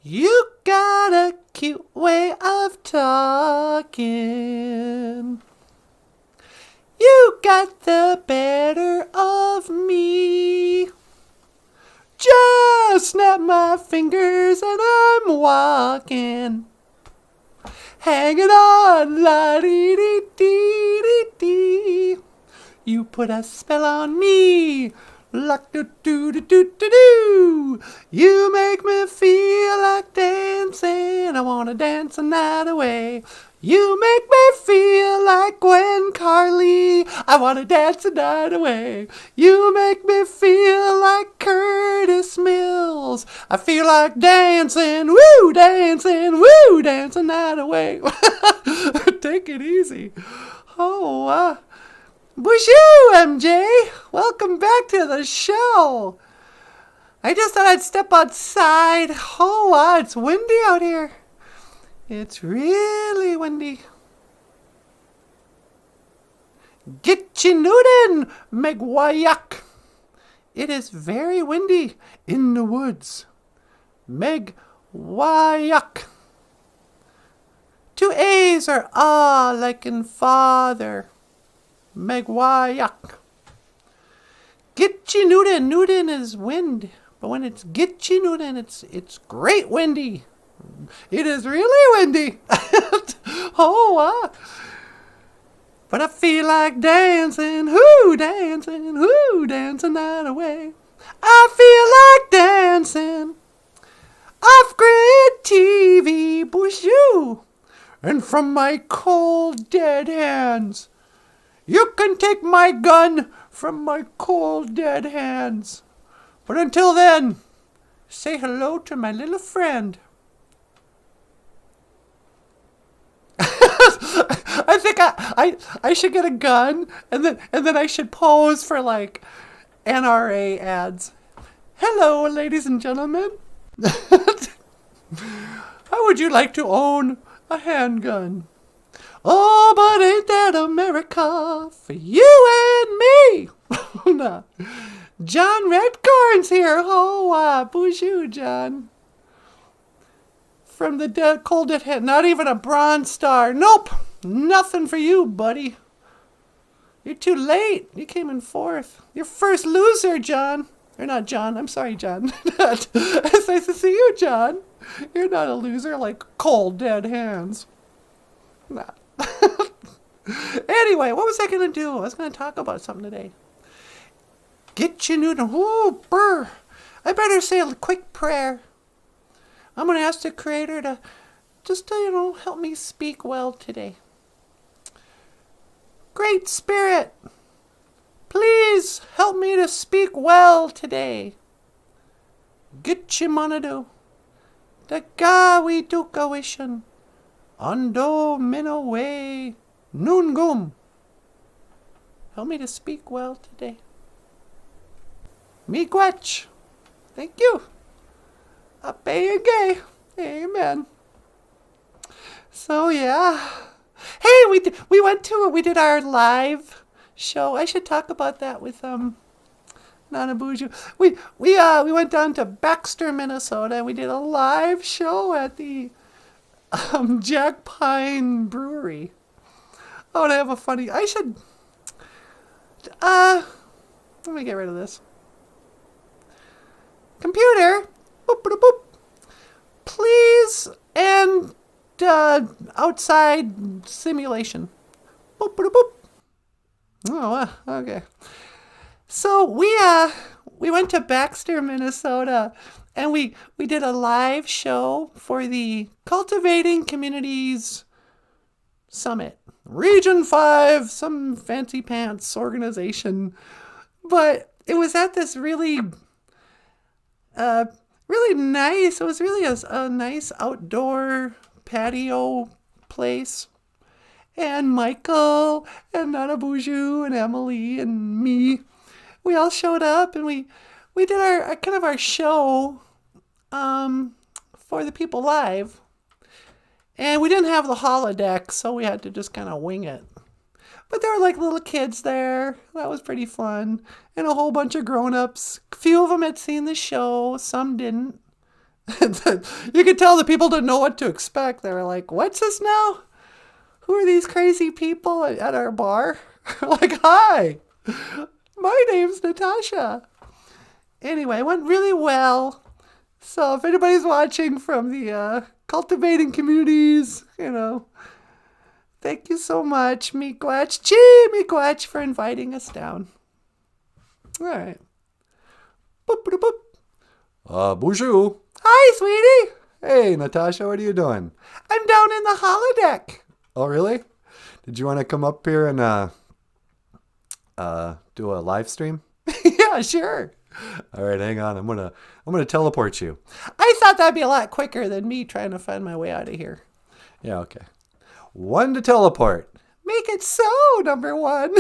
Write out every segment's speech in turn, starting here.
You got a cute way of talking. You got the better of me. Just snap my fingers and I'm walking. Hanging on, la-dee-dee-dee-dee-dee. You put a spell on me, like-do-do-do-do-do-do. You make me feel like dancing. I wanna dance the night away. You make me feel like Gwen Carly. I wanna dance the night away. You make me feel like Curtis Mills. I feel like dancing, woo, dancing the night away. Take it easy. Oh, BOOZHOO, MJ. Welcome back to the show. I just thought I'd step outside. Oh, wow, it's windy out here. It's really windy. Get your Newton, Megwayak. It is very windy in the woods. Megwayak. 2 A's are like in father. Megwayak. Gitchi Newton. Newton is wind. But when it's Gitchi Newton, it's great windy. It is really windy. Oh, but I feel like dancing. Whoo, dancing night away. I feel like dancing. Off-grid TV, BOOZHOO. And from my cold, dead hands, you can take my gun from my cold, dead hands. But until then, say hello to my little friend. I think I should get a gun and then I should pose for like NRA ads. Hello, ladies and gentlemen. How would you like to own a handgun? Oh, but ain't that America for you and me? Nah. John Redcorn's here. Oh, BOOZHOO, John. From the cold dead hand. Not even a Bronze Star. Nope. Nothing for you, buddy. You're too late. You came in 4th. You're first loser, John. Or not John. I'm sorry, John. It's nice to see you, John. You're not a loser like cold dead hands. Nah. Anyway, what was I going to do? I was going to talk about something today. Get you Newton. Oh, brr. I better say a quick prayer. I'm going to ask the Creator to just, help me speak well today. Great Spirit, please help me to speak well today. Get you Monado. The Gawi Dukawishan. Ando Minowe Noongum. Help me to speak well today. Miigwech. Thank you. Apayagay. Amen. So yeah. Hey, we did our live show. I should talk about that with NanaBOOZHOO. We went down to Baxter, Minnesota, and we did a live show at the Jack Pine Brewery. Oh, and I have a funny. I should. Let me get rid of this. Computer, boop, boop, boop. Please end outside simulation. Boop, boop, boop. Oh, okay. So we went to Baxter, Minnesota, and we did a live show for the Cultivating Communities Summit. Region 5, some fancy pants organization. But it was at this really nice. It was really a nice outdoor patio place. And Michael and NanaBOOZHOO and Emily and me, we all showed up and we did our show for the people live. And we didn't have the holodeck, so we had to just kind of wing it. But there were like little kids there. That was pretty fun. And a whole bunch of grown-ups. A few of them had seen the show. Some didn't. You could tell the people didn't know what to expect. They were like, what's this now? Who are these crazy people at our bar? Like, hi, my name's Natasha. Anyway, it went really well. So if anybody's watching from the cultivating communities, thank you so much, Miigwech, for inviting us down. All right. Boop, boop, boop. BOOZHOO. Hi, sweetie. Hey, Natasha, what are you doing? I'm down in the holodeck. Oh, really? Did you want to come up here and do a live stream? Yeah, sure. All right, hang on. I'm gonna teleport you. I thought that'd be a lot quicker than me trying to find my way out of here. Yeah, okay. 1 to teleport. Make it so, number 1.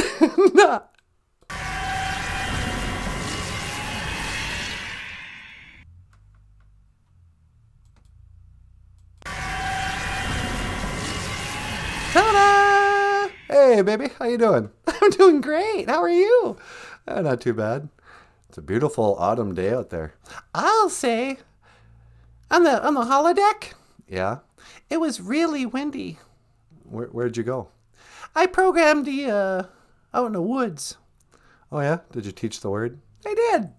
Ta-da! Hey, baby, how you doing? I'm doing great. How are you? Not too bad. It's a beautiful autumn day out there. I'll say, on the holodeck, Yeah? it was really windy. Where'd you go? I programmed the out in the woods. Oh, yeah? Did you teach the word? I did.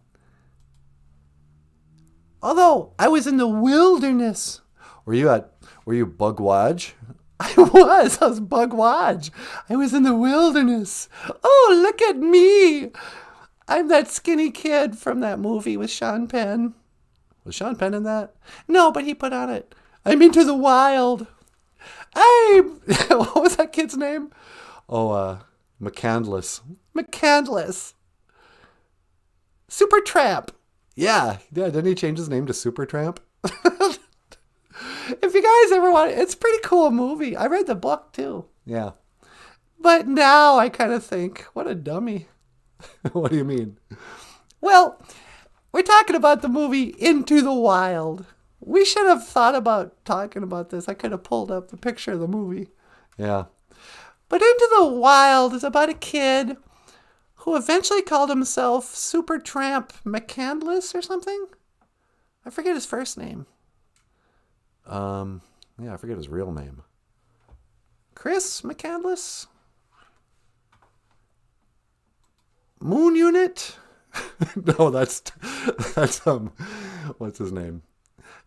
Although I was in the wilderness. Were you Bug Lodge? I was Bugwaj. I was in the wilderness. Oh, look at me. I'm that skinny kid from that movie with Sean Penn. Was Sean Penn in that? No, but he put on it. I'm into the wild. What was that kid's name? Oh, McCandless. McCandless. Supertramp. Yeah, didn't he change his name to Supertramp? If you guys ever want it, it's a pretty cool movie. I read the book too. Yeah. But now I kind of think, what a dummy. What do you mean? Well, we're talking about the movie Into the Wild. We should have thought about talking about this. I could have pulled up the picture of the movie. Yeah. But Into the Wild is about a kid who eventually called himself Supertramp McCandless or something. I forget his first name. Yeah, I forget his real name. Chris McCandless? Moon Unit? No, that's what's his name?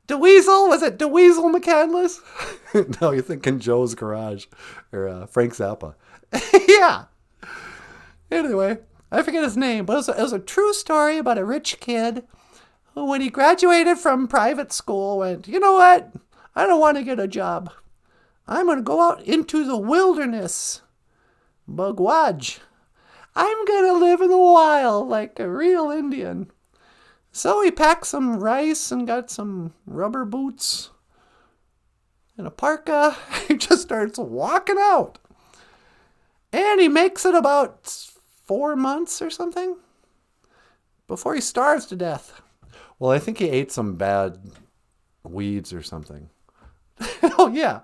DeWeasel? Was it DeWeasel McCandless? No, you're thinking Joe's Garage or Frank Zappa. Yeah. Anyway, I forget his name, but it was a true story about a rich kid who, when he graduated from private school, went, you know what? I don't want to get a job. I'm going to go out into the wilderness. Bugwaj. I'm going to live in the wild like a real Indian. So he packed some rice and got some rubber boots and a parka. He just starts walking out. And he makes it about 4 months or something before he starves to death. Well, I think he ate some bad weeds or something. Oh, yeah.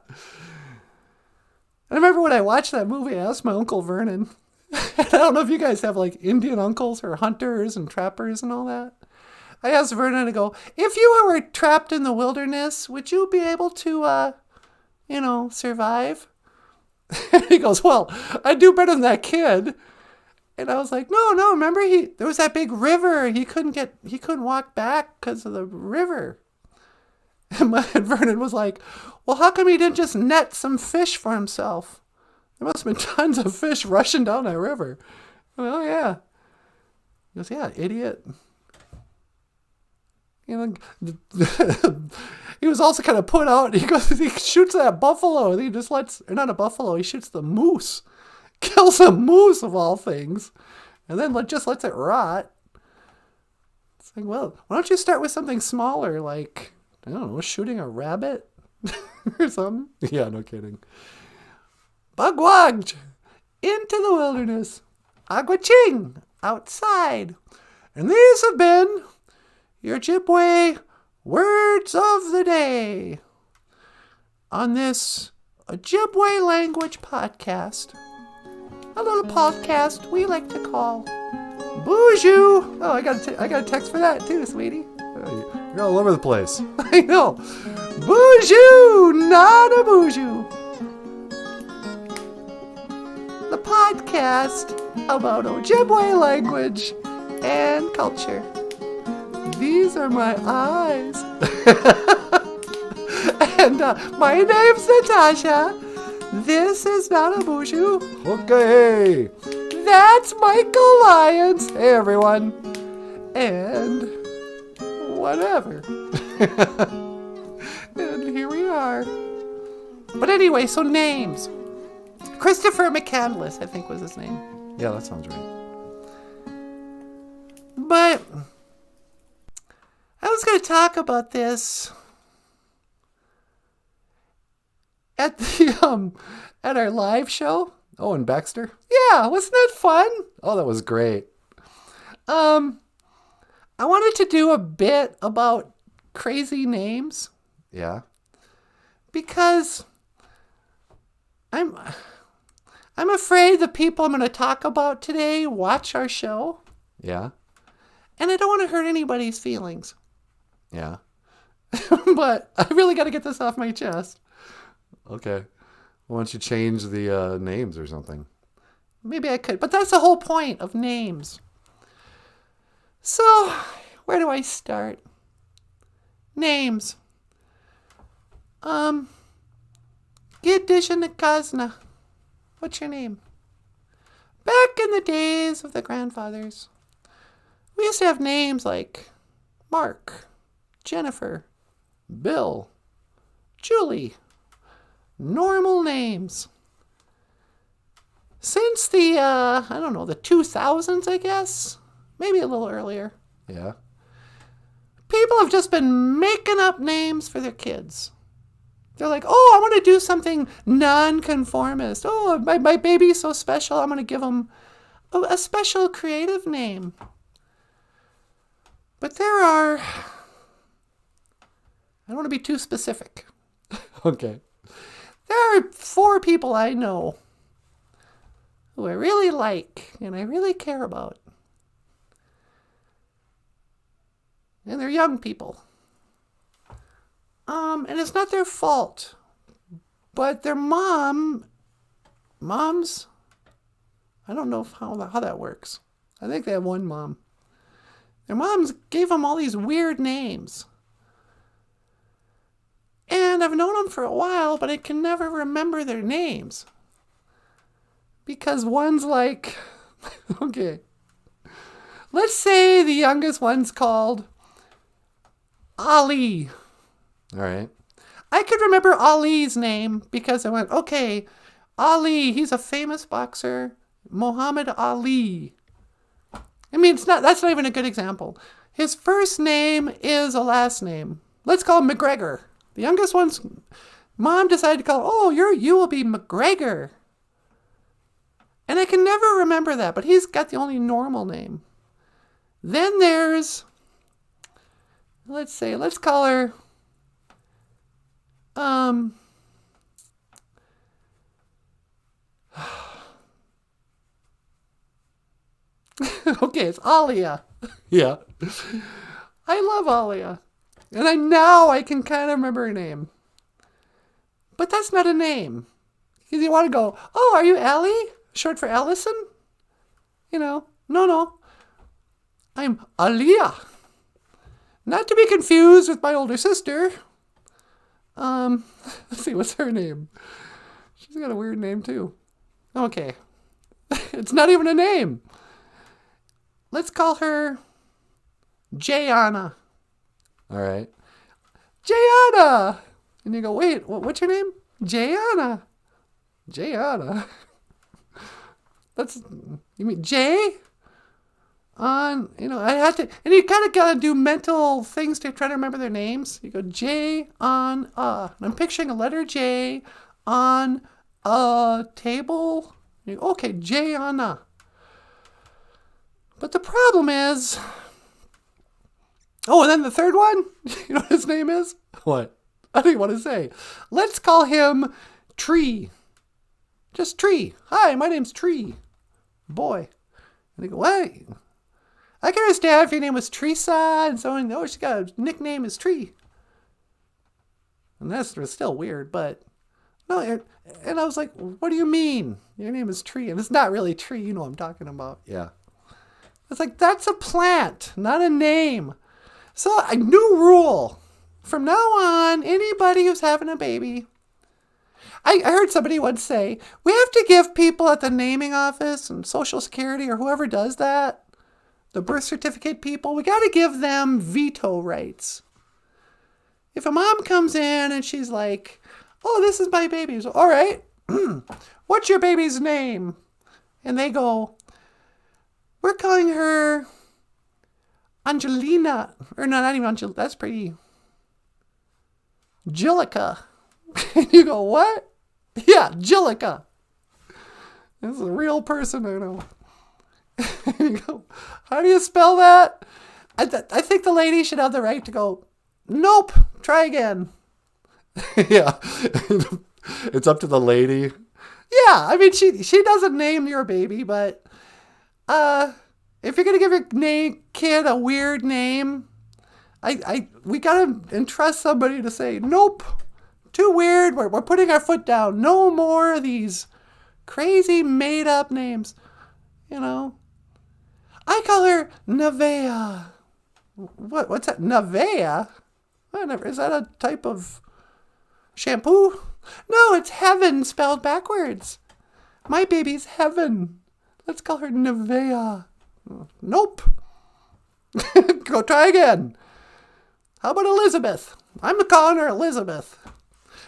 I remember when I watched that movie, I asked my Uncle Vernon. I don't know if you guys have like Indian uncles or hunters and trappers and all that. I asked Vernon to go, if you were trapped in the wilderness, would you be able to, survive? And he goes, well, I'd do better than that kid. And I was like, no, remember there was that big river. He couldn't walk back because of the river. And Vernon was like, well, how come he didn't just net some fish for himself? There must have been tons of fish rushing down that river. Well, yeah. He goes, yeah, idiot. He was also kind of put out. He shoots that buffalo. And he just not a buffalo, he shoots the moose. Kills a moose of all things. And then just lets it rot. It's like, well, why don't you start with something smaller, like, I don't know, shooting a rabbit or something? Yeah, no kidding. Bugwaj, into the wilderness. Aguaching, outside. And these have been your Ojibwe words of the day on this Ojibwe language podcast. A little podcast we like to call BOOZHOO. Oh, I got a text for that too, sweetie. Oh, You're all over the place. I know. BOOZHOO NANABOOZHOO. The podcast about Ojibwe language and culture. These are my eyes. And my name's Natasha. This is NANABOOZHOO. Okay. That's Michael Lyons. Hey, everyone. And whatever. And here we are. But anyway, so names. Christopher McCandless, I think was his name. Yeah, that sounds right. But I was going to talk about this at the at our live show. Oh, and Baxter? Yeah, wasn't that fun? Oh, that was great. I wanted to do a bit about crazy names Yeah. because I'm afraid the people I'm going to talk about today watch our show, Yeah. and I don't want to hurt anybody's feelings. Yeah. But I really got to get this off my chest. Okay. Why don't you change the names or something? Maybe I could, but that's the whole point of names. So, where do I start? Names. Gidishanakazna. What's your name? Back in the days of the grandfathers, we used to have names like Mark, Jennifer, Bill, Julie. Normal names. Since the, the 2000s, I guess. Maybe a little earlier. Yeah. People have just been making up names for their kids. They're like, oh, I want to do something non-conformist. Oh, my baby's so special. I'm going to give him a special creative name. But there are... I don't want to be too specific. Okay. There are 4 people I know who I really like and I really care about. And they're young people. And it's not their fault. But their moms, I don't know how that works. I think they have one mom. Their moms gave them all these weird names. And I've known them for a while, but I can never remember their names. Because one's like, okay, let's say the youngest one's called Ali. All right. I could remember Ali's name because I went, okay, Ali, he's a famous boxer, Muhammad Ali. I mean, that's not even a good example. His first name is a last name. Let's call him McGregor. The youngest one's mom decided to call, you will be McGregor. And I can never remember that, but he's got the only normal name. Then there's, let's call her, okay, it's Alia. Yeah. I love Alia. And now I can kind of remember her name. But that's not a name. Because you want to go, oh, are you Allie? Short for Allison? No. I'm Alia. Not to be confused with my older sister. Let's see, what's her name? She's got a weird name too. Okay. It's not even a name. Let's call her Jayana. All right. Jayana! And you go, wait, what's your name? Jayana. You mean Jay? I had to, and you kind of got to do mental things to try to remember their names. You go J on and I'm picturing a letter J on a table. You go, okay, J on a. But the problem is, and then the third one, you know what his name is? What? I don't even want to say. Let's call him Tree. Just Tree. Hi, my name's Tree. Boy. And they go, wait. I can understand if your name was Teresa and someone, oh, she got a nickname as Tree. And that's still weird, but no. And I was like, what do you mean? Your name is Tree. And it's not really Tree. You know what I'm talking about. Yeah. It's like, that's a plant, not a name. So a new rule. From now on, anybody who's having a baby, I heard somebody once say, we have to give people at the naming office and Social Security or whoever does that, the birth certificate people, we got to give them veto rights. If a mom comes in and she's like, oh, this is my baby. So, all right, what's your baby's name? And they go, we're calling her Angelina. Or no, not even Angelina. That's pretty. Jillica. And you go, what? Yeah, Jillica. This is a real person, I know. And you go, how do you spell that? I think the lady should have the right to go, nope, try again. Yeah. It's up to the lady. Yeah, I mean, she doesn't name your baby, but if you're going to give your kid a weird name, we got to entrust somebody to say, nope, too weird. We're putting our foot down. No more of these crazy made up names. You know, I call her Nevea. What's that? Nevea? Is that a type of shampoo? No, it's Heaven spelled backwards. My baby's Heaven. Let's call her Nevea. Nope. Go try again. How about Elizabeth? I'm calling her Elizabeth.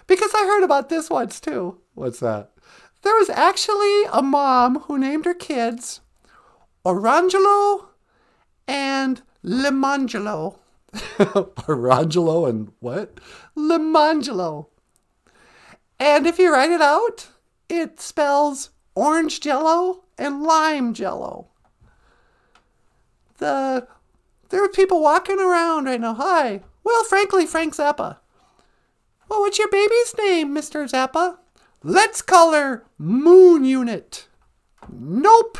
Because I heard about this once too. What's that? There was actually a mom who named her kids Orangelo and Limangelo. Orangelo and what? Limangelo. And if you write it out, it spells orange jello and lime jello. There are people walking around right now. Hi. Well, frankly, Frank Zappa. Well, what's your baby's name, Mr. Zappa? Let's call her Moon Unit. Nope.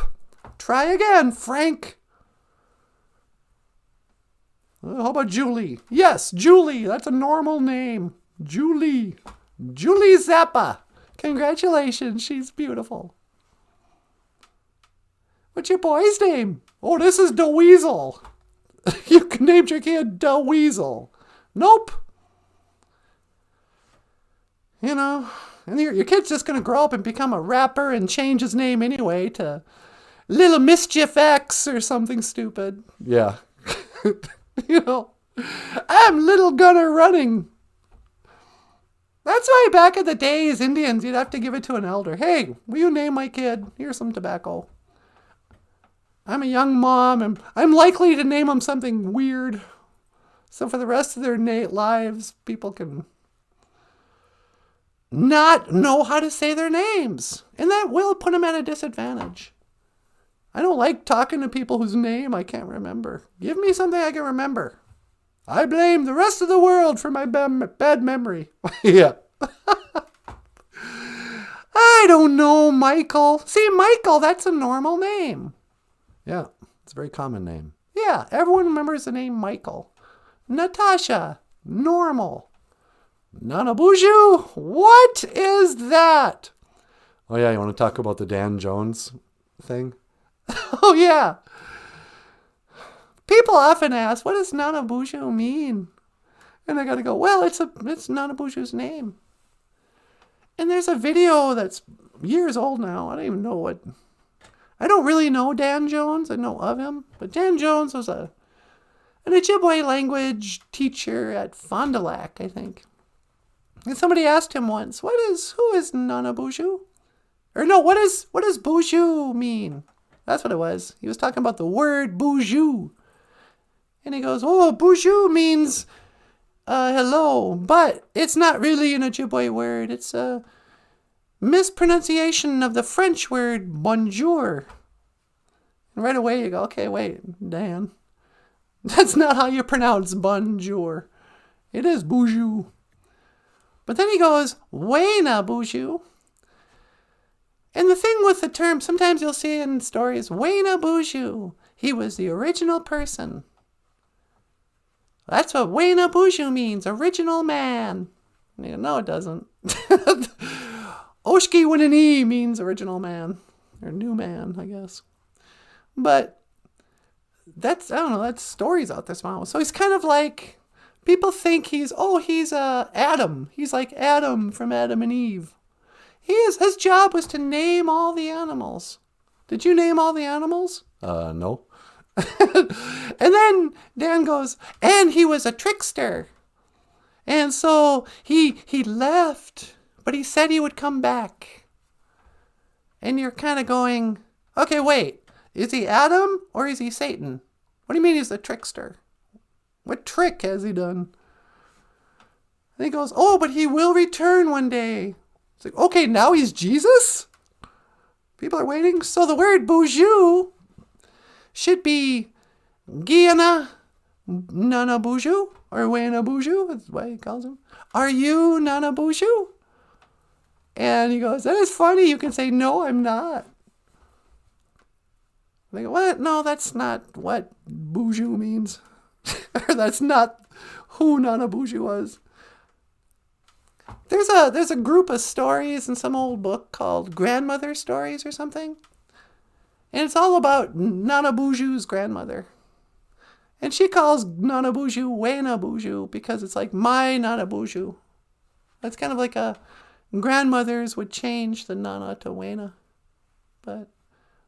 Try again, Frank. How about Julie? Yes, Julie. That's a normal name. Julie. Julie Zappa. Congratulations. She's beautiful. What's your boy's name? Oh, this is DeWeasel. You named your kid DeWeasel. Nope. You know, and your kid's just going to grow up and become a rapper and change his name anyway to Little Mischief X or something stupid. Yeah. You know, I'm Little Gunner Running. That's why back in the days, Indians, you'd have to give it to an elder. Hey, will you name my kid? Here's some tobacco. I'm a young mom, and I'm likely to name them something weird. So for the rest of their lives, people can not know how to say their names. And that will put them at a disadvantage. I don't like talking to people whose name I can't remember. Give me something I can remember. I blame the rest of the world for my bad memory. Yeah. I don't know, Michael. See, Michael, that's a normal name. Yeah. It's a very common name. Yeah, everyone remembers the name Michael. Natasha, normal. NanaBOOZHOO, what is that? Oh, yeah. You want to talk about the Dan Jones thing? Oh, yeah. People often ask, what does NanaBOOZHOO mean? And I got to go, well, it's NanaBOOZHOO's name. And there's a video that's years old now. I don't even know what. I don't really know Dan Jones. I know of him. But Dan Jones was an Ojibwe language teacher at Fond du Lac, I think. And somebody asked him once, who is NanaBOOZHOO? Or no, what does BOOZHOO mean? That's what it was. He was talking about the word BOOZHOO. And he goes, oh, BOOZHOO means hello, but it's not really an Ojibwe word. It's a mispronunciation of the French word bonjour. And right away you go, okay, wait, Dan. That's not how you pronounce bonjour. It is BOOZHOO. But then he goes, WANABOOZHOO. And the thing with the term, sometimes you'll see in stories, WANABOOZHOO. He was the original person. That's what BOOZHOO means, original man. No, it doesn't. OJIBERISH means original man, or new man, I guess. But that's, I don't know, that's stories out there. So he's kind of like, people think he's Adam. He's like Adam from Adam and Eve. His job was to name all the animals. Did you name all the animals? No. And then Dan goes, and he was a trickster. And so he left, but he said he would come back. And you're kind of going, okay, wait, is he Adam or is he Satan? What do you mean he's a trickster? What trick has he done? And he goes, oh, but he will return one day. It's like, okay, now he's Jesus? People are waiting. So the word BOOZHOO should be GOFUNDME NANABOOZHOO or WANABOOZHOO. That's why he calls him. Are you NANABOOZHOO? And he goes, that is funny. You can say, no, I'm not. They go, what? No, that's not what BOOZHOO means. Or that's not who NANABOOZHOO was. There's a group of stories in some old book called Grandmother Stories or something. And it's all about NANABOOZHOO's grandmother. And she calls NANABOOZHOO WANABOOZHOO because it's like my NANABOOZHOO. That's kind of like a grandmothers would change the Nana to Wana. But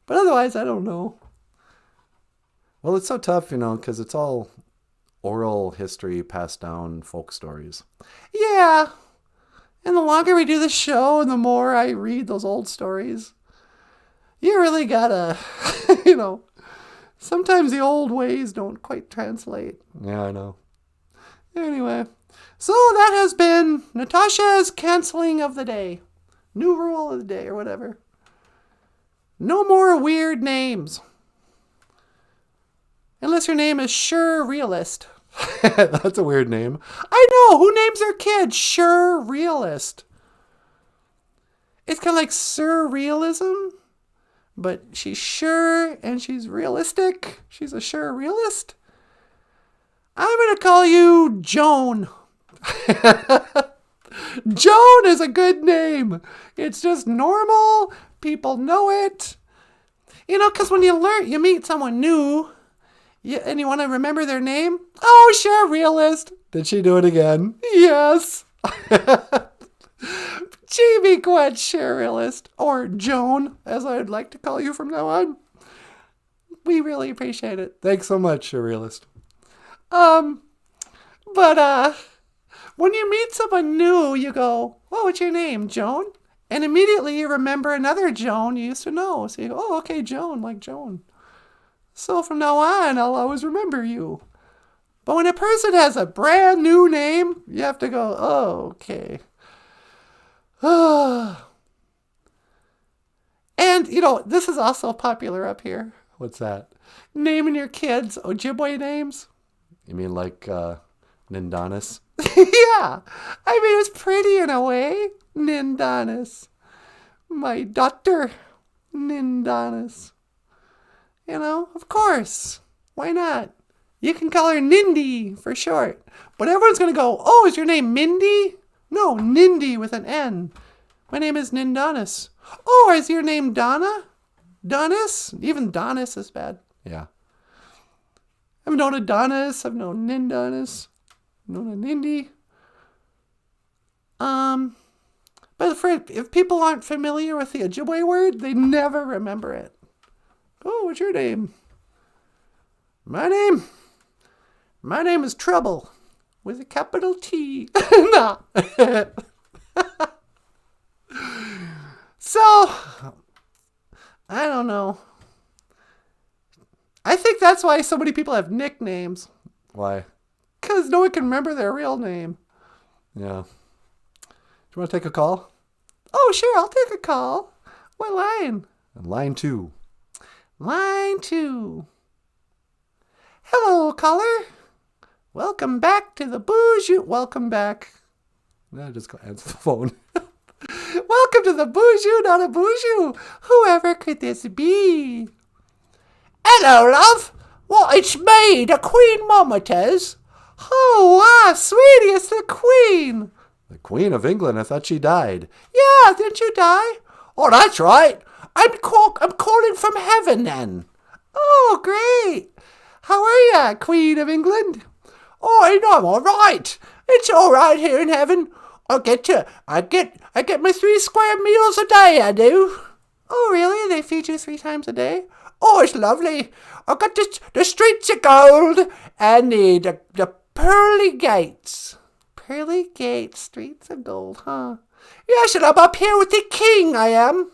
otherwise, I don't know. Well, it's so tough, because it's all oral history passed down folk stories. Yeah. And the longer we do the show and the more I read those old stories, you really gotta, sometimes the old ways don't quite translate. Yeah, I know. Anyway, so that has been Natasha's canceling of the day. New rule of the day or whatever. No more weird names. Unless your name is Sure Realist. That's a weird name. I know. Who names their kid Sure Realist? It's kind of like surrealism, but she's sure and she's realistic. She's a sure realist. I'm going to call you Joan. Joan is a good name. It's just normal. People know it. Because when you meet someone new, and you want to remember their name, oh, sure, realist. Did she do it again? Yes. Gee, quite sure, realist. Or Joan, as I'd like to call you from now on. We really appreciate it. Thanks so much, Surrealist. But when you meet someone new, you go, oh, what's your name, Joan? And immediately you remember another Joan you used to know. So you go, oh, okay, Joan, like Joan. So from now on, I'll always remember you. But when a person has a brand new name, you have to go, oh, okay. And, this is also popular up here. What's that? Naming your kids Ojibwe names. You mean like Nindanis? Yeah. I mean, it's pretty in a way. Nindanis. My daughter, Nindanis. Of course. Why not? You can call her Nindy for short. But everyone's going to go, oh, is your name Mindy? No, Nindy with an N. My name is Nindanis. Oh, is your name Donna? Donis? Even Donis is bad. Yeah. I've known Adonis. I've known Nindanis. I've known a Nindy. But if people aren't familiar with the Ojibwe word, they never remember it. Oh, what's your name? My name is Trouble with a capital T. No. So, I don't know. I think that's why so many people have nicknames. Why? Because no one can remember their real name. Yeah. Do you want to take a call? Oh, sure, I'll take a call. What line? Line 2. Line 2. Hello, caller. Welcome back to the BOOZHOO. Welcome back. No, just go answer the phone. Welcome to the BOOZHOO NANABOOZHOO. Whoever could this be? Hello, love. Well, it's me, the Queen Mama, Tez. Oh, wow, sweetie, it's the Queen. The Queen of England? I thought she died. Yeah, didn't you die? Oh, that's right. I'm calling from heaven, then. Oh, great. How are you, Queen of England? Oh, I'm all right. It's all right here in heaven. I get my 3 square meals a day, I do. Oh, really? They feed you 3 times a day? Oh, it's lovely. I got the streets of gold and the pearly gates. Pearly gates, streets of gold, huh? Yes, and I'm up here with the king, I am.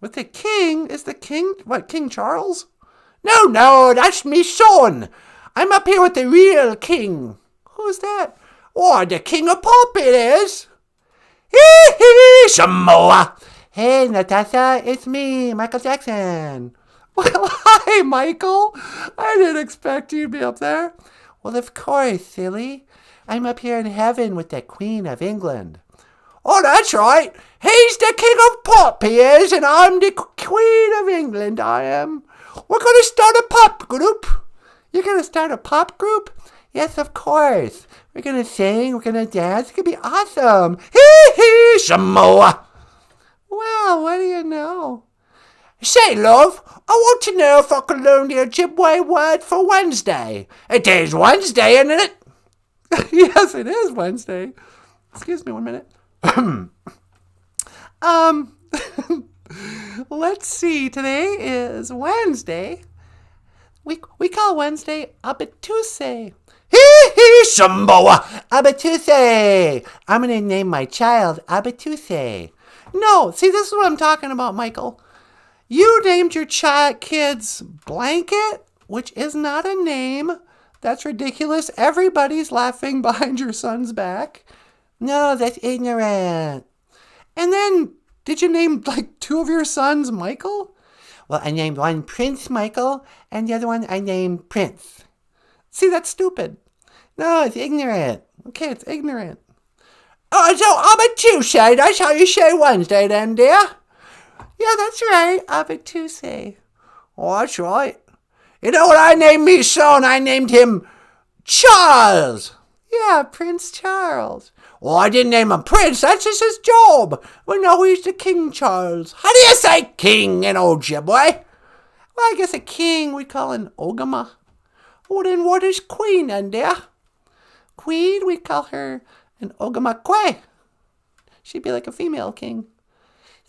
With the king? Is the king, what, King Charles? No, that's me son. I'm up here with the real king. Who's that? Oh, the king of pop it is. Hee, Samoa. Hey, Natasha, it's me, Michael Jackson. Well, hi, Michael. I didn't expect you to be up there. Well, of course, silly. I'm up here in heaven with the Queen of England. Oh, that's right. He's the king of pop, he is, and I'm the Queen of England, I am. We're going to start a pop group. You're going to start a pop group? Yes, of course. We're going to sing, we're going to dance. It's going to be awesome. Hee, Samoa. Well, what do you know? Say, love, I want to know if I can learn the Ojibwe word for Wednesday. It is Wednesday, isn't it? Yes, it is Wednesday. Excuse me 1 minute. Let's see. Today is Wednesday. We call Wednesday Abatuse. Hee, Samoa. Abatuse. I'm going to name my child Abatuse. No, see, this is what I'm talking about, Michael. You named your kid's Blanket, which is not a name. That's ridiculous. Everybody's laughing behind your son's back. No, that's ignorant. And then, did you name like 2 of your sons Michael? Well, I named one Prince Michael, and the other one I named Prince. See, that's stupid. No, it's ignorant. Okay, it's ignorant. Oh, so Abatuse, that's how you say Wednesday then, dear? Yeah, that's right, Abatuse. Oh, that's right. You know what I named me son? I named him Charles. Yeah, Prince Charles. Well, I didn't name him Prince. That's just his job. Well, no, he's the King Charles. How do you say king in Ojibwe? Well, I guess a king we call an Ogama. Well, then what is queen then, dear? Queen, we call her an Ogamakwe. She'd be like a female king.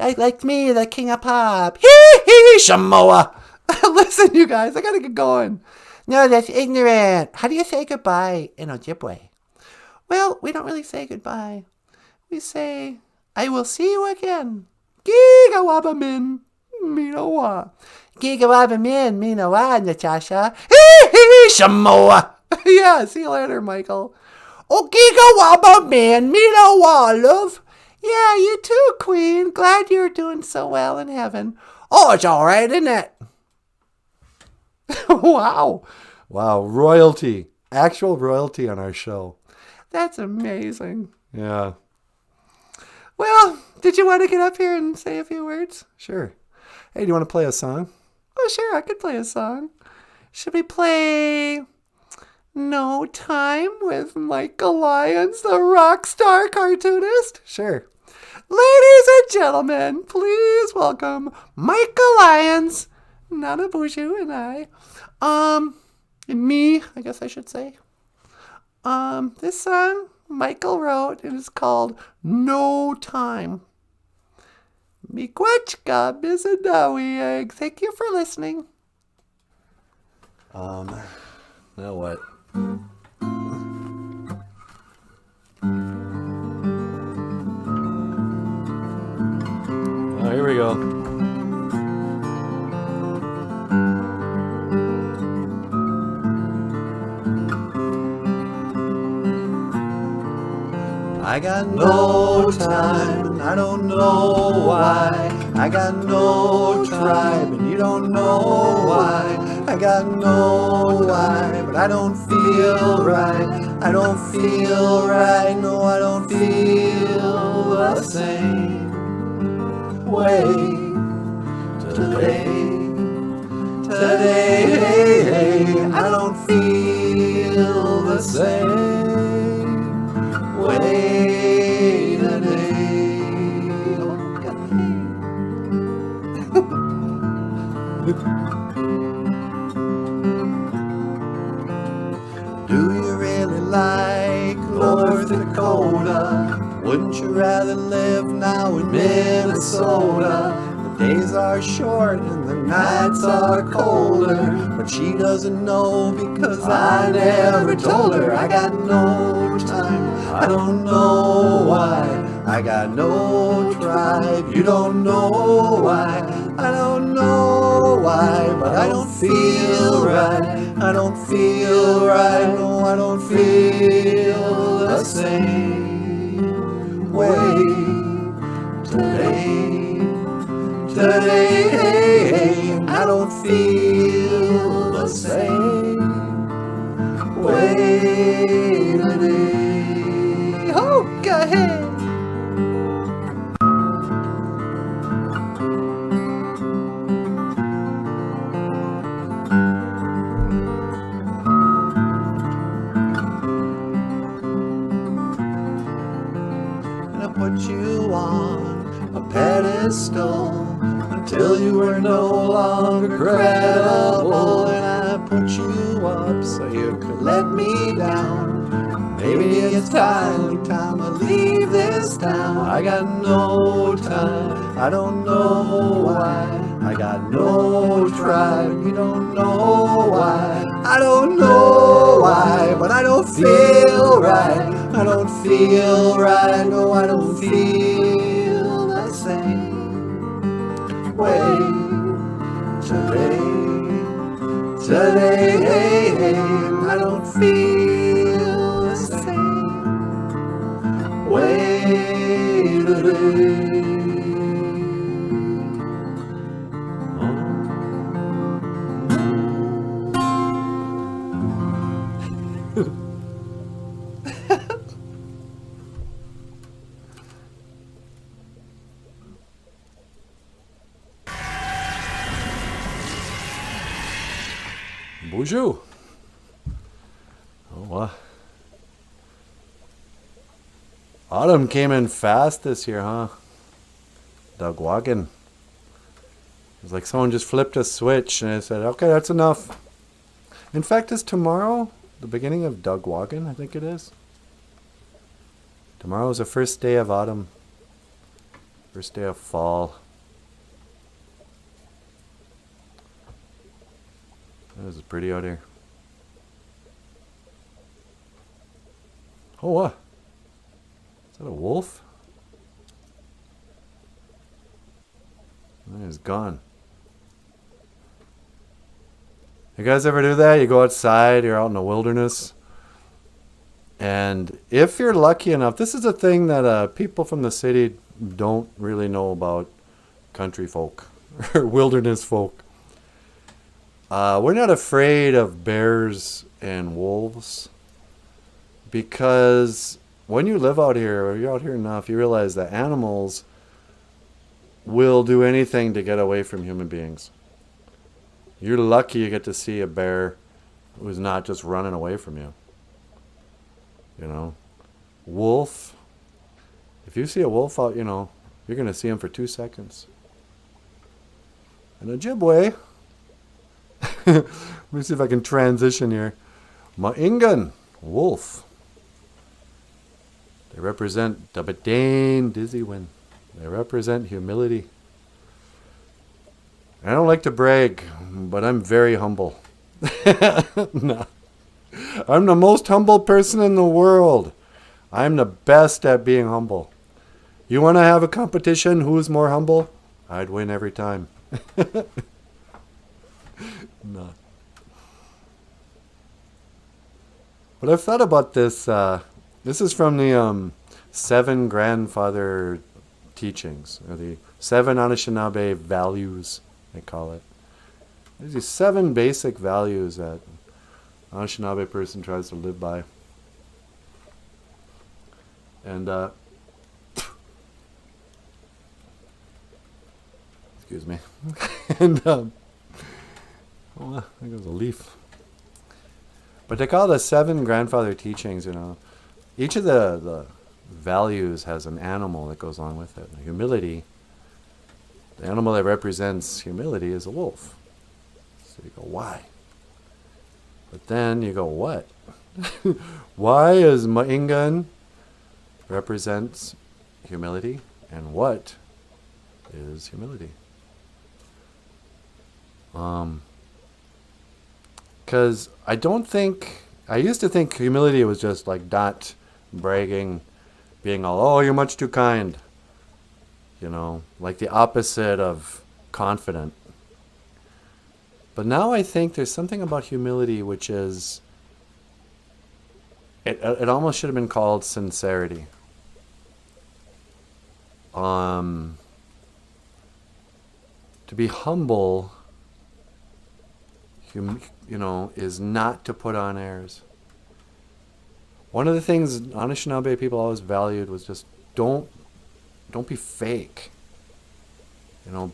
Like me, the king of pop. Hee, Samoa. Listen, you guys, I gotta get going. No, that's ignorant. How do you say goodbye in Ojibwe? Well, we don't really say goodbye. We say, I will see you again. Gigawabamin, Minowa. Gigawabamin, Minowa, Natasha. Hee, Samoa. Yeah, see you later, Michael. Oh, Gigawabamin, Minowa, love. Yeah, you too, Queen. Glad you're doing so well in heaven. Oh, it's all right, isn't it? Wow. Wow, royalty. Actual royalty on our show. That's amazing. Yeah. Well, did you want to get up here and say a few words? Sure. Hey, do you want to play a song? Oh, sure, I could play a song. Should we play No Time with Michael Lyons, the rock star cartoonist? Sure. Ladies and gentlemen, please welcome Michael Lyons, NanaBOOZHOO, and I. Me, I guess I should say. This song Michael wrote, and it's called No Time. Miigwech Bizidawi egg. Thank you for listening. Now what? Oh, here we go. I got no time, and I don't know why. I got no tribe, and you don't know why. I got no why, but I don't feel right. I don't feel right, no, I don't feel the same way today. Today I don't feel the same way today. Do you really like North Dakota? Wouldn't you rather live now in Minnesota? The days are short and the nights are colder, but she doesn't know because I never told her. I got no time, I don't know why. I got no tribe, you don't know why. I don't know why, but I don't feel right. I don't feel right, no, I don't feel the same way today. Today, I don't feel the same way today. Oh, go ahead. Put you on a pedestal until you were no longer credible, and I put you up so you could let me down. Maybe it's time to leave this town. I got no time, I don't know why. I got no tribe, you don't know why. I don't know why, but I don't feel right. I don't feel right, no, I don't feel the same way today. Today, I don't feel the same way today. BOOZHOO. Oh, autumn came in fast this year, huh? Dugwagon. It was like someone just flipped a switch and I said, okay, that's enough. In fact, is tomorrow the beginning of Dugwagon? I think it is. Tomorrow is the first day of autumn. First day of fall. This is pretty out here. Oh, what? Is that a wolf? He's gone. You guys ever do that? You go outside, you're out in the wilderness, and if you're lucky enough, this is a thing that people from the city don't really know about country folk or wilderness folk. We're not afraid of bears and wolves because when you live out here, or you're out here enough, you realize that animals will do anything to get away from human beings. You're lucky you get to see a bear who's not just running away from you. You know, wolf, if you see a wolf out, you know, you're going to see him for 2 seconds. And Ojibwe, let me see if I can transition here. Ma'ingan, wolf. They represent Dabadane Dizzywind. They represent humility. I don't like to brag, but I'm very humble. No. I'm the most humble person in the world. I'm the best at being humble. You want to have a competition? Who's more humble? I'd win every time. No. But I've thought about this. This is from the 7 grandfather teachings, or the 7 Anishinaabe values, they call it. There's these 7 basic values that an Anishinaabe person tries to live by. And, excuse me. And, Oh, there goes a leaf. But they call the 7 grandfather teachings, each of the values has an animal that goes along with it. Humility, the animal that represents humility is a wolf. So you go, why? But then you go, what? Why is Maingan represents humility, and what is humility? Because I used to think humility was just like not bragging, being all, oh, you're much too kind. Like the opposite of confident. But now I think there's something about humility which is, it almost should have been called sincerity. To be humble, is not to put on airs. One of the things Anishinaabe people always valued was just don't be fake.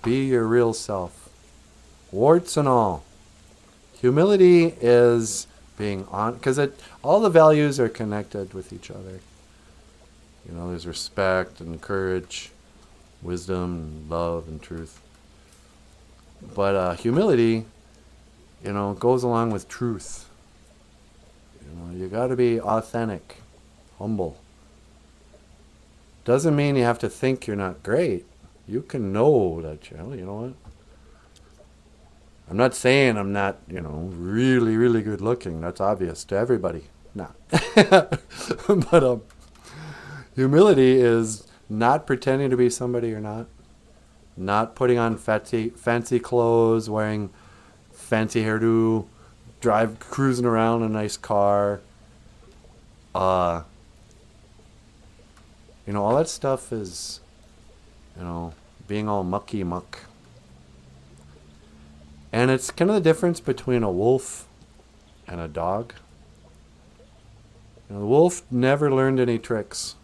Be your real self. Warts and all. Humility is being on, because all the values are connected with each other. There's respect and courage, wisdom and love and truth. But humility, goes along with truth. You got to be authentic, humble. Doesn't mean you have to think you're not great. You can know that, you know what? I'm not saying I'm not, really, really good looking. That's obvious to everybody. Nah. But humility is not pretending to be somebody you're not. Not putting on fancy clothes, wearing fancy hairdo, cruising around in a nice car. All that stuff is, being all mucky muck. And it's kind of the difference between a wolf and a dog. The wolf never learned any tricks.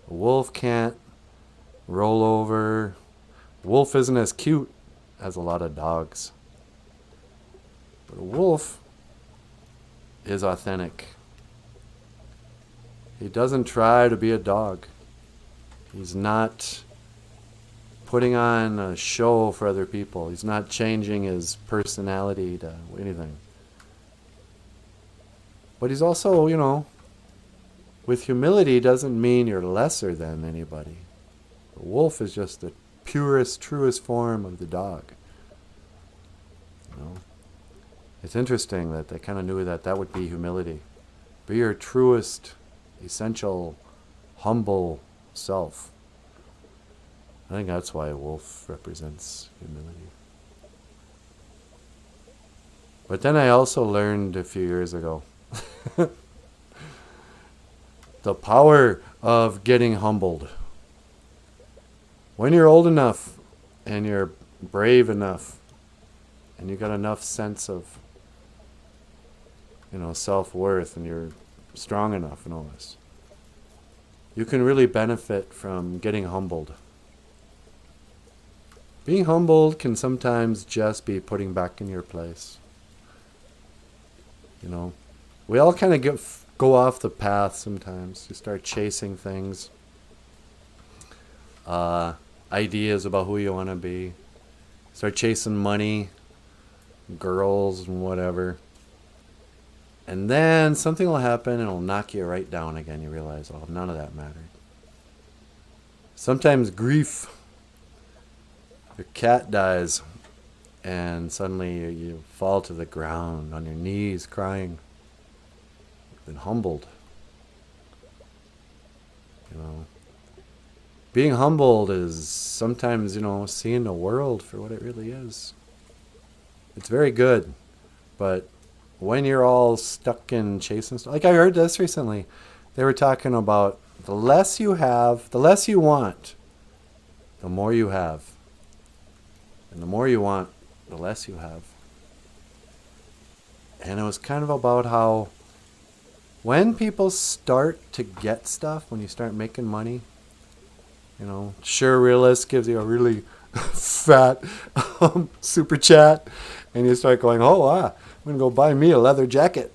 A wolf can't roll over. A wolf isn't as cute as a lot of dogs. But a wolf is authentic. He doesn't try to be a dog. He's not putting on a show for other people. He's not changing his personality to anything. But he's also, with humility doesn't mean you're lesser than anybody. The wolf is just the purest, truest form of the dog. It's interesting that they kind of knew that would be humility. Be your truest, essential, humble self. I think that's why a wolf represents humility. But then I also learned a few years ago the power of getting humbled. When you're old enough and you're brave enough and you got enough sense of self-worth, and you're strong enough and all this, you can really benefit from getting humbled. Being humbled can sometimes just be putting back in your place. We all kind of go off the path sometimes. You start chasing things, ideas about who you want to be. Start chasing money, girls, and whatever. And then something will happen and it'll knock you right down again. You realize, oh, none of that mattered. Sometimes grief. Your cat dies and suddenly you fall to the ground on your knees crying. You've been humbled. Being humbled is sometimes, seeing the world for what it really is. It's very good, but when you're all stuck in chasing stuff, like I heard this recently, they were talking about the less you have, the less you want, the more you have. And the more you want, the less you have. And it was kind of about how when people start to get stuff, when you start making money, Sure Realist gives you a really fat super chat, and you start going, oh, I'm gonna go buy me a leather jacket.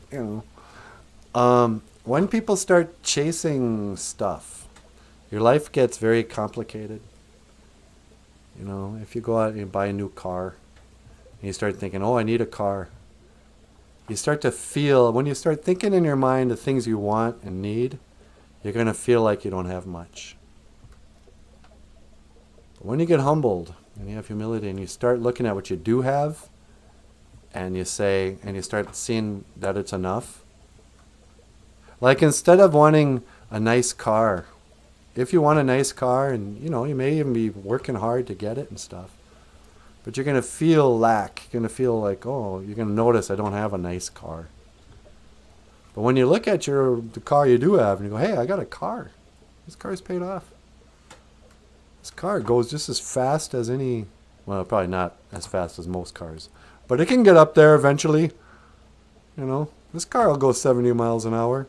When people start chasing stuff, your life gets very complicated. If you go out and buy a new car, and you start thinking, oh, I need a car. You start to feel, when you start thinking in your mind the things you want and need, you're going to feel like you don't have much. But when you get humbled and you have humility and you start looking at what you do have, and you start seeing that it's enough. Like instead of wanting a nice car, if you want a nice car, and you may even be working hard to get it and stuff, but you're going to feel lack. You're going to feel like, oh, you're going to notice I don't have a nice car. But when you look at the car you do have and you go, hey, I got a car. This car's paid off. This car goes just as fast as any, well, probably not as fast as most cars, but it can get up there eventually. This car will go 70 miles an hour.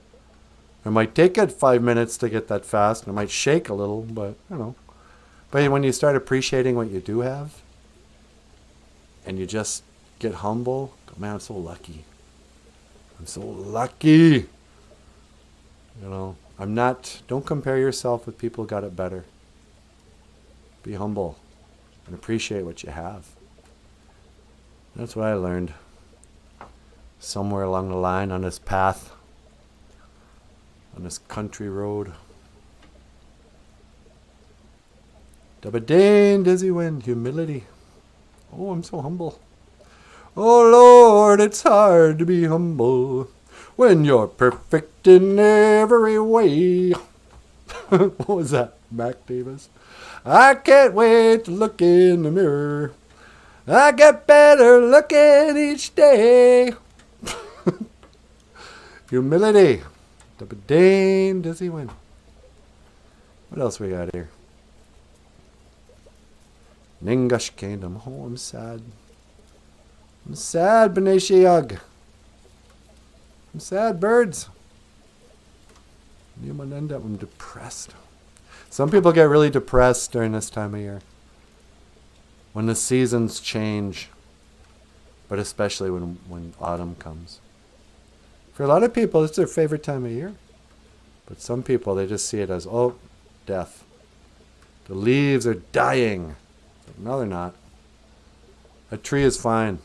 It might take it 5 minutes to get that fast, and it might shake a little, but, But when you start appreciating what you do have, and you just get humble, go, man, I'm so lucky. I'm so lucky. Don't compare yourself with people who got it better. Be humble and appreciate what you have. That's what I learned somewhere along the line on this path, on this country road. Dabba-dane, dizzy wind, humility. Oh, I'm so humble. Oh, Lord, it's hard to be humble when you're perfect in every way. What was that, Mac Davis? I can't wait to look in the mirror. I get better looking each day. Humility. Dabba-dane, dizzy wind. What else we got here? Ningash Kingdom. Oh, I'm sad. I'm sad, B'nai She'yag. I'm sad, birds. I'm depressed. Some people get really depressed during this time of year. When the seasons change. But especially when autumn comes. For a lot of people, it's their favorite time of year. But some people, they just see it as, oh, death. The leaves are dying. No, they're not. A tree is fine.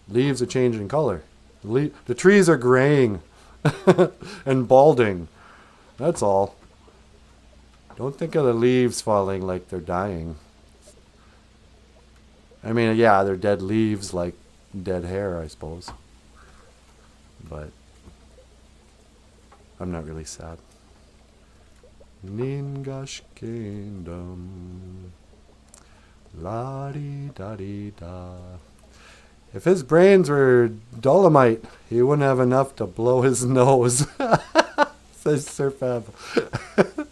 Leaves are changing color. The trees are graying and balding. That's all. Don't think of the leaves falling like they're dying. I mean, yeah, they're dead leaves like dead hair, I suppose. But I'm not really sad. Ningash Kingdom. La-di-da-di-da. If his brains were dolomite, he wouldn't have enough to blow his nose. Says Sir Fab. If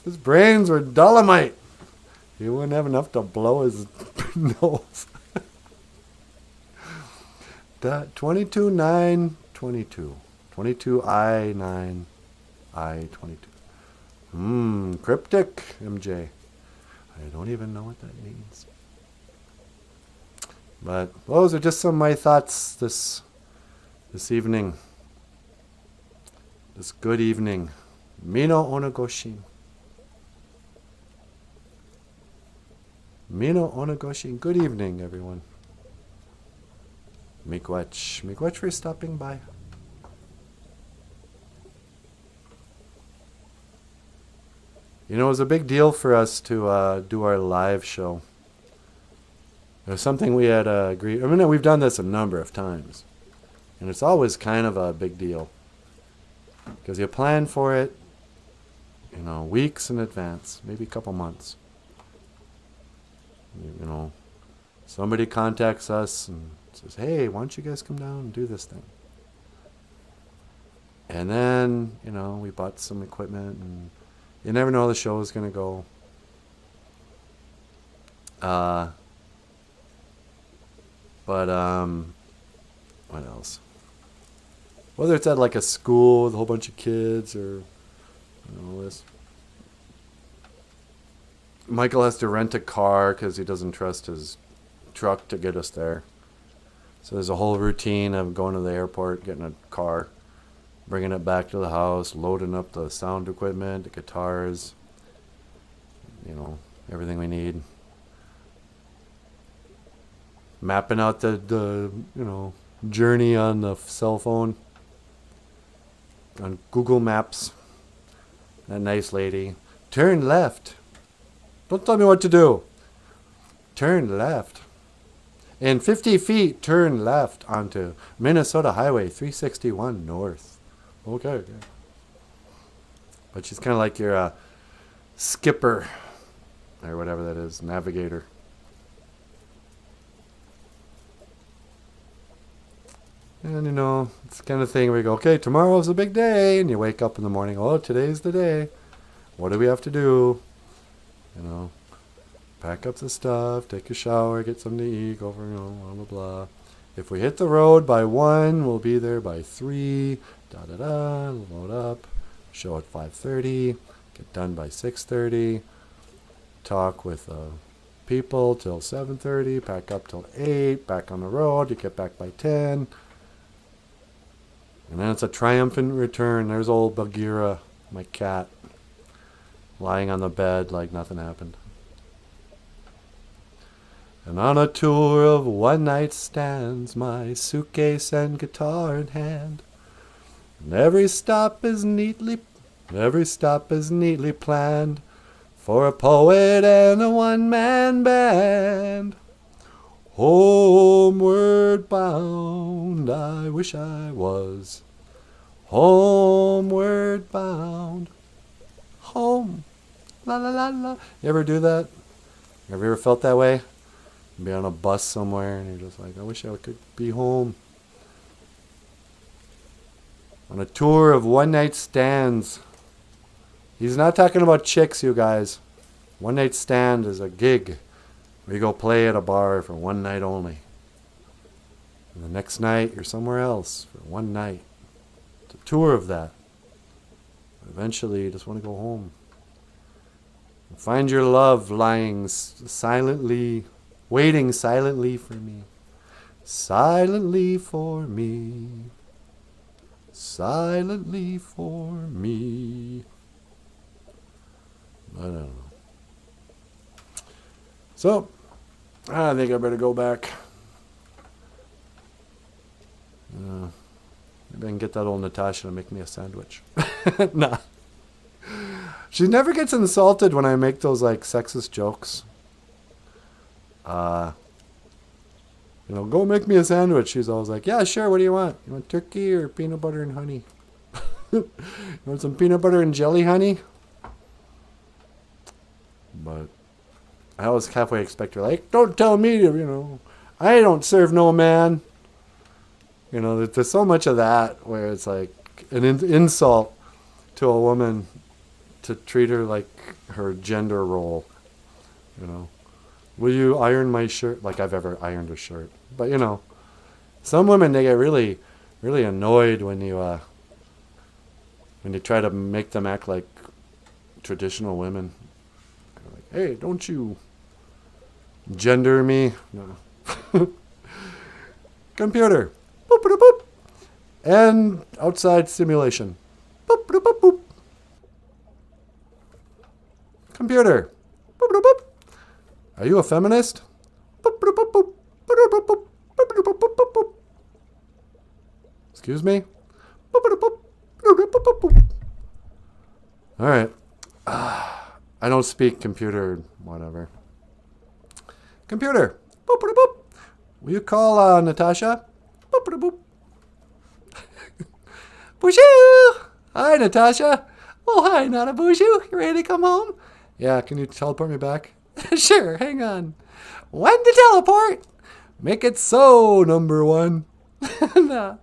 his brains were dolomite, he wouldn't have enough to blow his nose. That 22-9-22. 22I9I22. Cryptic, MJ. I don't even know what that means. But those are just some of my thoughts this evening. This good evening. Mino onagoshin. Mino onagoshin. Good evening, everyone. Miigwech. Miigwech for stopping by. It was a big deal for us to do our live show. It was something we had agreed. I mean, we've done this a number of times. And it's always kind of a big deal. Because you plan for it, weeks in advance, maybe a couple months. Somebody contacts us and says, hey, why don't you guys come down and do this thing? And then, we bought some equipment, and you never know how the show is going to go. But what else? Whether it's at like a school with a whole bunch of kids or this. Michael has to rent a car because he doesn't trust his truck to get us there. So there's a whole routine of going to the airport, getting a car, bringing it back to the house, loading up the sound equipment, the guitars, everything we need. Mapping out the journey on the cell phone, on Google Maps. That nice lady. Turn left. Don't tell me what to do. Turn left. In 50 feet, turn left onto Minnesota Highway 361 North. Okay. But she's kind of like your skipper, or whatever that is, navigator. And it's the kind of thing where you go, okay, tomorrow's a big day, and you wake up in the morning, oh, today's the day. What do we have to do? Pack up the stuff, take a shower, get something to eat, go for, blah, blah, blah. If we hit the road by 1, we'll be there by 3, load up, show at 5:30, get done by 6:30, talk with people till 7:30, pack up till 8, back on the road, you get back by 10. And then it's a triumphant return. There's old Bagheera, my cat, lying on the bed like nothing happened. And on a tour of one-night stands, my suitcase and guitar in hand. And every stop is neatly planned for a poet and a one-man band. Homeward bound, I wish I was. Homeward bound. Home. La la la la. You ever do that? Have you ever felt that way? Be on a bus somewhere and you're just like, I wish I could be home. On a tour of one-night stands. He's not talking about chicks, you guys. One-night stand is a gig where you go play at a bar for one night only. And the next night you're somewhere else for one night. It's a tour of that. Eventually you just want to go home. Find your love lying silently, waiting silently for me. Silently for me. Silently for me. I don't know. So, I think I better go back. Maybe I can get that old Natasha to make me a sandwich. Nah. She never gets insulted when I make those like sexist jokes. Go make me a sandwich. She's always like, yeah, sure, what do you want? You want turkey or peanut butter and honey? You want some peanut butter and jelly honey? But I always halfway expect her, like, don't tell me to, I don't serve no man. There's so much of that where it's like an insult to a woman to treat her like her gender role. Will you iron my shirt? Like I've ever ironed a shirt. But, some women, they get really, really annoyed when you try to make them act like traditional women. Like, hey, don't you gender me? No. Computer. Boop, boop, boop. And outside simulation. Boop, boop, boop, boop. Computer. Boop, boop, boop. Are you a feminist? Boop, boop, boop, boop. Boop, boop, boop. Boop, boop, boop, boop, boop. Excuse me? Boop, boop, boop. Boop, boop, boop, boop. All right. I don't speak computer, whatever. Computer. Boop, boop, boop. Will you call Natasha? Boop, boop, boop. BOOZHOO! Hi, Natasha. Oh, hi, NANABOOZHOO. You ready to come home? Yeah, can you teleport me back? Sure, hang on. When to teleport? Make it so, number one. Nah.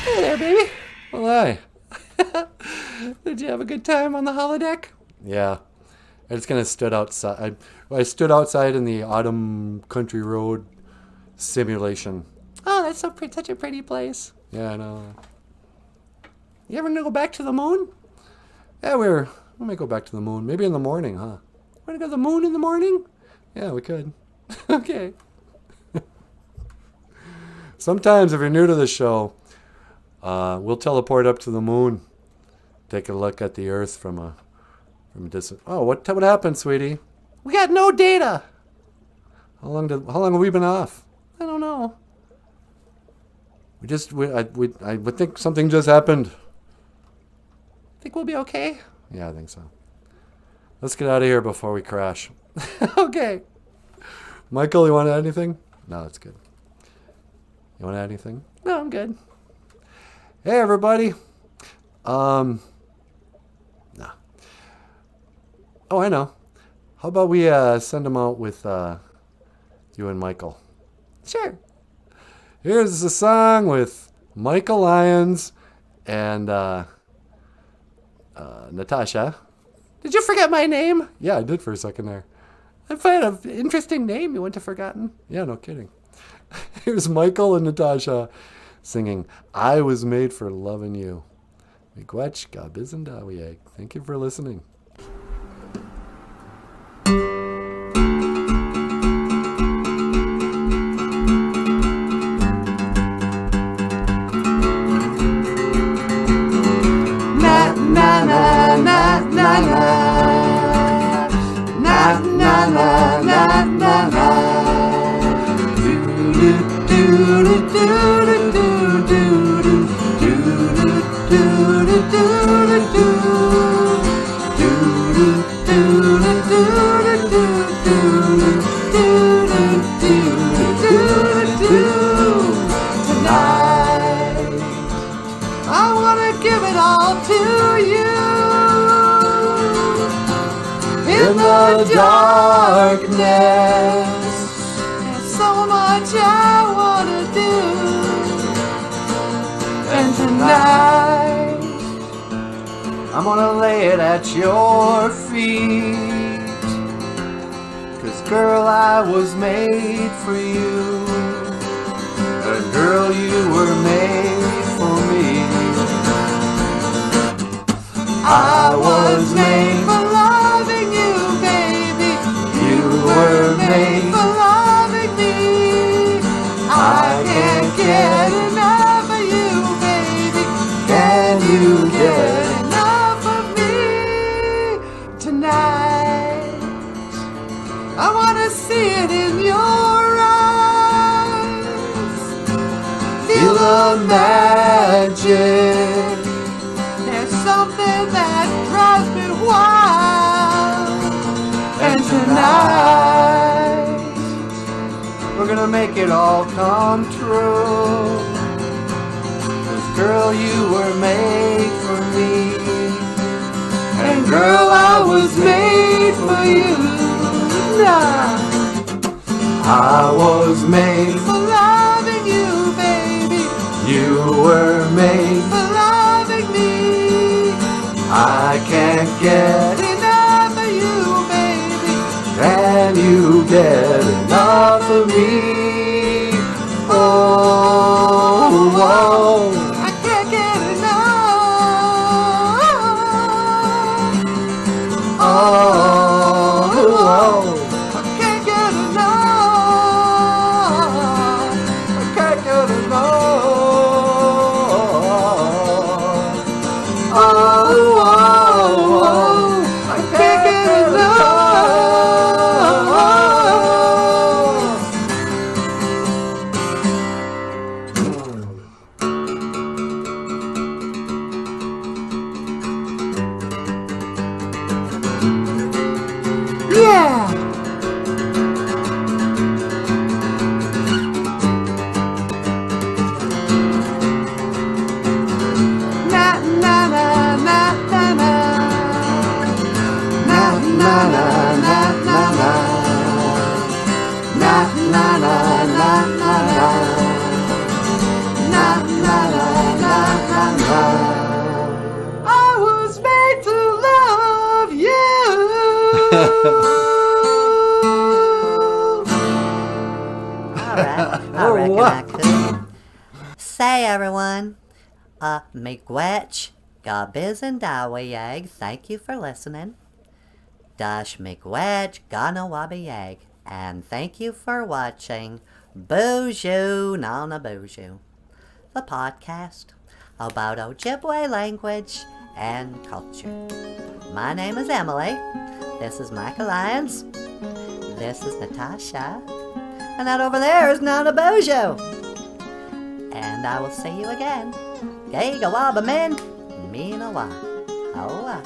Hey there, baby. Well, hi. Did you have a good time on the holodeck? Yeah. I just kind of stood outside. I stood outside in the Autumn Country Road simulation. Oh, that's such a pretty place. Yeah, I know. You ever go back to the moon? Yeah, we might go back to the moon. Maybe in the morning, huh? Want to go to the moon in the morning? Yeah, we could. Okay. Sometimes, if you're new to the show, we'll teleport up to the moon. Take a look at the Earth from a distance. Oh, what happened, sweetie? We got no data. How long have we been off? I don't know. I would think something just happened. Think we'll be okay? Yeah, I think so. Let's get out of here before we crash. Okay. Michael, you want to add anything? No, that's good. You want to add anything? No, I'm good. Hey, everybody. No. Oh, I know. How about we send them out with you and Michael? Sure. Here's a song with Michael Lyons and Natasha. Did you forget my name? Yeah, I did for a second there. I find an interesting name you wouldn't have forgotten. Yeah, no kidding. Here's Michael and Natasha singing I Was Made for Loving You. Miigwech, gabizindawieg. Thank you for listening. Na na na na na na na na na na na na. Tonight, I wanna give it all to you. In the darkness, there's so much I wanna do. And tonight, I'm gonna lay it at your feet. 'Cause girl, I was made for you. And girl, you were made for me. I was made for loving you, baby. You were made for loving me. I can't get enough of you, baby. Can you get enough of me tonight? I wanna see it in your eyes. Feel the magic. There's something that drives me wild. And tonight, we're gonna make it all come true. 'Cause girl, you were made for me. And girl, I was made for you. Nah. I was made for loving you, baby. You were made for loving me. I can't get enough of you, baby. Can you get enough of me? Oh, oh. I can't get enough. Oh, oh. I can't get enough. I can't get enough. Oh, oh, oh. I can't get enough. Yeah. Na na na na na na. Na na na na na na. Na na na na na na. Na na na na na na. I was made to love you. Alright, I reckon I could. Say everyone, miigwech, gabiz and dawayag, thank you for listening. Dash miigwech, ganawabiyag, and thank you for watching BOOZHOO NANABOOZHOO, the podcast about Ojibwe language and culture. My name is Emily. This is Michael Lyons. This is Natasha. And that over there is NANABOOZHOO. And I will see you again. Gay gawaba men, minawa. Hoa.